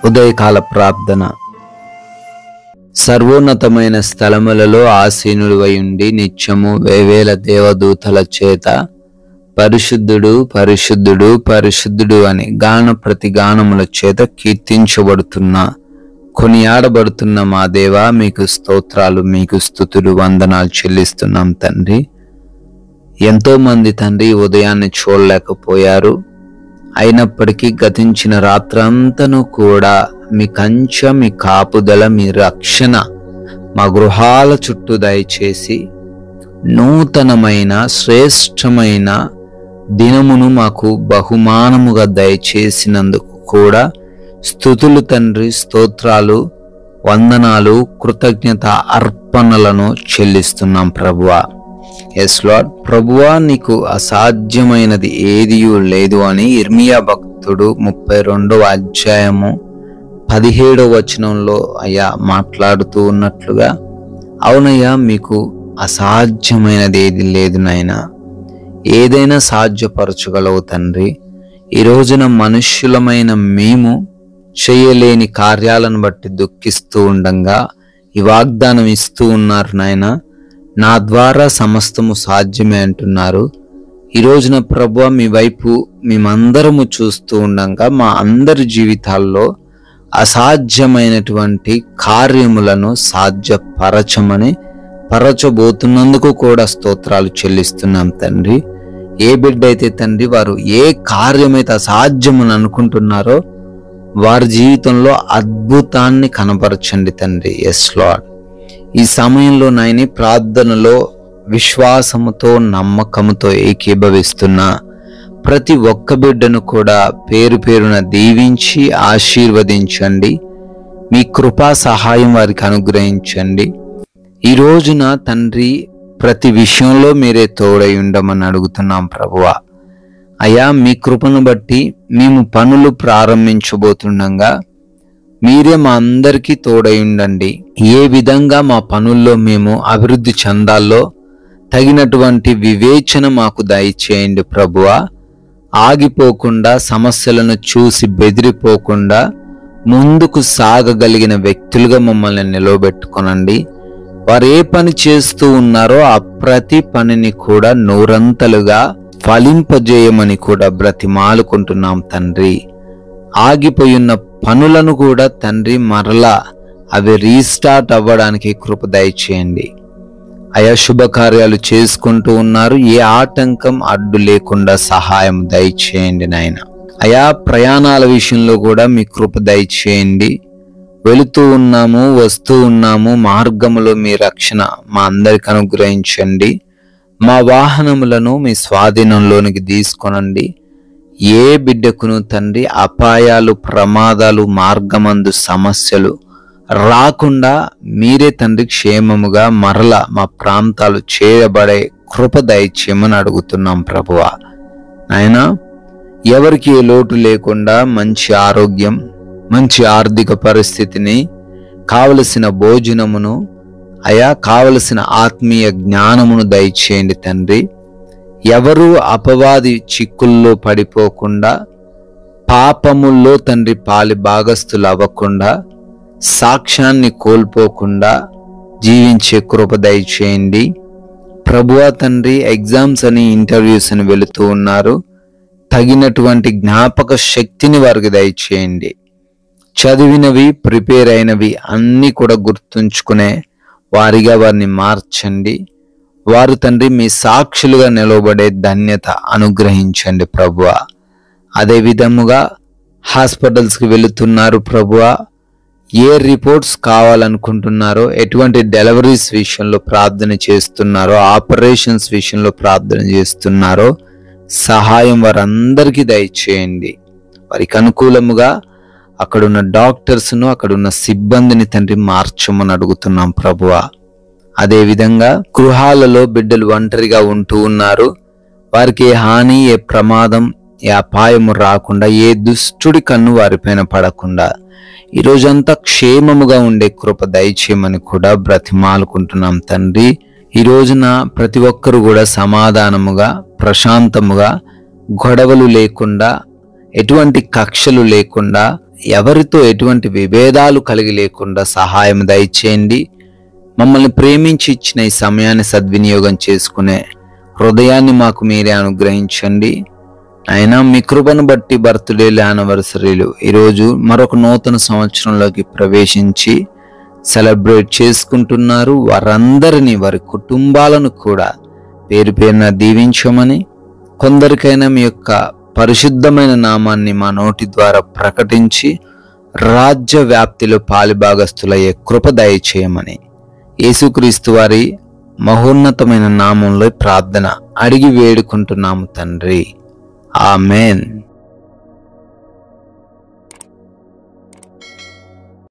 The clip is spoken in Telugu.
ఉదయకాల ప్రార్థన. సర్వోన్నతమైన స్థలములలో ఆసీనుడివై ఉండి నిత్యము వేవేల దేవదూతల చేత పరిశుద్ధుడు పరిశుద్ధుడు పరిశుద్ధుడు అని గాన ప్రతిగానముల చేత కీర్తించబడుతున్న కొనియాడబడుతున్న మా దేవా, మీకు స్తోత్రాలు, మీకు స్తుతులు, వందనాలు చెల్లిస్తున్నాం తండ్రి. ఎంతో మంది తండ్రి ఉదయాన్ని చూడలేకపోయారు. అయినప్పటికీ గతించిన రాత్రంతను కూడా మీ కంచె, మీ కాపుదల, మీ రక్షణ మా గృహాల చుట్టూ దయచేసి నూతనమైన శ్రేష్టమైన దినమును మాకు బహుమానముగా దయచేసినందుకు కూడా స్తుతులు తండ్రి, స్తోత్రాలు, వందనాలు, కృతజ్ఞత అర్పణలను చెల్లిస్తున్నాం ప్రభువా. Yes Lord. ప్రభువా, నీకు అసాధ్యమైనది ఏదియూ లేదు అని ఇర్మియా భక్తుడు 32వ అధ్యాయము 17వ వచనంలో అయ్యా మాట్లాడుతూ ఉన్నట్లుగా, అవునయ్యా, మీకు అసాధ్యమైనది ఏది లేదు నాయనా, ఏదైనా సాధ్యపరచగలవు తండ్రి. ఈ రోజున మనుష్యులమైన మేము చేయలేని కార్యాలను బట్టి దుఃఖిస్తూ ఉండంగా ఈ వాగ్దానం ఇస్తూ ఉన్నారు నాయన. నా ద్వారా సమస్తము సాధ్యమే అంటున్నారు. ఈ రోజున ప్రభువా, మీ వైపు మేమందరము చూస్తూ ఉండగా మా అందరి జీవితాల్లో అసాధ్యమైనటువంటి కార్యములను పరచబోతున్నందుకు కూడా స్తోత్రాలు చెల్లిస్తున్నాం తండ్రి. ఏ బిడ్డ అయితే తండ్రి వారు ఏ కార్యమైతే అసాధ్యమని అనుకుంటున్నారో వారి జీవితంలో అద్భుతాన్ని కనపరచండి తండ్రి. Yes Lord. ఈ సమయంలో నాయని ప్రార్థనలో విశ్వాసముతో నమ్మకముతో ఏకీభవిస్తున్న ప్రతి ఒక్క బిడ్డను కూడా పేరు పేరున దీవించి ఆశీర్వదించండి. మీ కృపా సహాయం వారికి అనుగ్రహించండి. ఈ రోజున తండ్రి ప్రతి విషయంలో మీరే తోడై ఉండమని అడుగుతున్నాం ప్రభువా. అయ్యా, మీ కృపను బట్టి మేము పనులు ప్రారంభించబోతుండగా మీరే మా అందరికీ తోడై ఉండండి. ఏ విధంగా మా పనుల్లో మేము అభివృద్ధి చెందాలో తగినటువంటి వివేచన మాకు దయచేయండి ప్రభువా. ఆగిపోకుండా, సమస్యలను చూసి బెదిరిపోకుండా ముందుకు సాగగలిగిన వ్యక్తులుగా మమ్మల్ని నిలవబెట్టుకొనండి. వారు ఏ పని చేస్తూ ఉన్నారో ఆ ప్రతి పనిని కూడా నూరంతలుగా ఫలింపజేయమని కూడా బ్రతిమాలుకుంటున్నాం తండ్రి. ఆగిపోయిన పనులను కూడా తండ్రి మరలా అవి రీస్టార్ట్ అవ్వడానికి కృప దయచేయండి. అయా, శుభకార్యాలు చేసుకుంటూ ఉన్నారు, ఏ ఆటంకం అడ్డు లేకుండా సహాయం దయచేయండి నాయన. అయా, ప్రయాణాల విషయంలో కూడా మీ కృప దయచేయండి. వెళుతూ ఉన్నాము, వస్తూ ఉన్నాము, మార్గములో మీ రక్షణ మా అందరికి అనుగ్రహించండి. మా వాహనములను మీ స్వాధీనంలోనికి తీసుకొనండి. ఏ బిడ్డకును తండ్రి అపాయాలు, ప్రమాదాలు, మార్గమందు సమస్యలు రాకుండా మీరే తండ్రి క్షేమముగా మరల మా ప్రాంతాలు చేయబడే కృప దయచేయమని అడుగుతున్నాం ప్రభువా. నాయనా, ఎవరికి ఏ లోటు లేకుండా మంచి ఆరోగ్యం, మంచి ఆర్థిక పరిస్థితిని, కావలసిన భోజనమును, అయా కావలసిన ఆత్మీయ జ్ఞానమును దయచేయండి తండ్రి. ఎవరు అపవాది చిక్కుల్లో పడిపోకుండా, పాపముల్లో తండ్రి పాలి భాగస్థులు అవ్వకుండా, సాక్ష్యాన్ని కోల్పోకుండా జీవించే కృప దయచేయండి ప్రభువా. తండ్రి, ఎగ్జామ్స్ అని, ఇంటర్వ్యూస్ అని వెళుతూ ఉన్నారు, తగినటువంటి జ్ఞాపక శక్తిని వారికి దయచేయండి. చదివినవి, ప్రిపేర్ అయినవి అన్నీ కూడా గుర్తుంచుకునే వారిగా వారిని మార్చండి. వారు తండ్రి మీ సాక్షులుగా నిలవబడే ధన్యత అనుగ్రహించండి ప్రభువా. అదే విధముగా హాస్పిటల్స్కి వెళుతున్నారు ప్రభువా. ఏ రిపోర్ట్స్ కావాలనుకుంటున్నారో, ఎటువంటి డెలివరీస్ విషయంలో ప్రార్థన చేస్తున్నారో, ఆపరేషన్స్ విషయంలో ప్రార్థన చేస్తున్నారో సహాయం వారందరికీ దయచేయండి. వారికి అనుకూలముగా అక్కడున్న డాక్టర్స్ను, అక్కడున్న సిబ్బందిని తండ్రి మార్చమని అడుగుతున్నాం ప్రభువా. అదేవిధంగా గృహాలలో బిడ్డలు ఒంటరిగా ఉంటూ ఉన్నారు, వారికి ఏ హాని, ఏ ప్రమాదం, ఏ అపాయము రాకుండా, ఏ దుష్టుడి కన్ను వారిపైన పడకుండా ఈ రోజంతా క్షేమముగా ఉండే కృప దయచేయమని కూడా బ్రతిమాలుకుంటున్నాం తండ్రి. ఈ రోజున ప్రతి ఒక్కరు కూడా సమాధానముగా, ప్రశాంతముగా, గొడవలు లేకుండా, ఎటువంటి కక్షలు లేకుండా, ఎవరితో ఎటువంటి విభేదాలు కలిగి లేకుండా సహాయం దయచేయండి. మమ్మల్ని ప్రేమించి ఇచ్చిన ఈ సమయాన్ని సద్వినియోగం చేసుకునే హృదయాన్ని మాకు మీరే అనుగ్రహించండి. అయినా మీ కృపను బట్టి బర్త్డేలు, యానివర్సరీలు ఈరోజు మరొక నూతన సంవత్సరంలోకి ప్రవేశించి సెలబ్రేట్ చేసుకుంటున్నారు. వారందరినీ, వారి కుటుంబాలను కూడా పేరు పేరున దీవించమని, కొందరికైనా మీ యొక్క పరిశుద్ధమైన నామాన్ని మా నోటి ద్వారా ప్రకటించి రాజ్య వ్యాప్తిలో పాలిభాగస్తులయ్యే కృప దయచేయమని యేసుక్రీస్తు వారి మహోన్నతమైన నామంలో ప్రార్థన అడిగి వేడుకుంటున్నాము తండ్రి. ఆమెన్.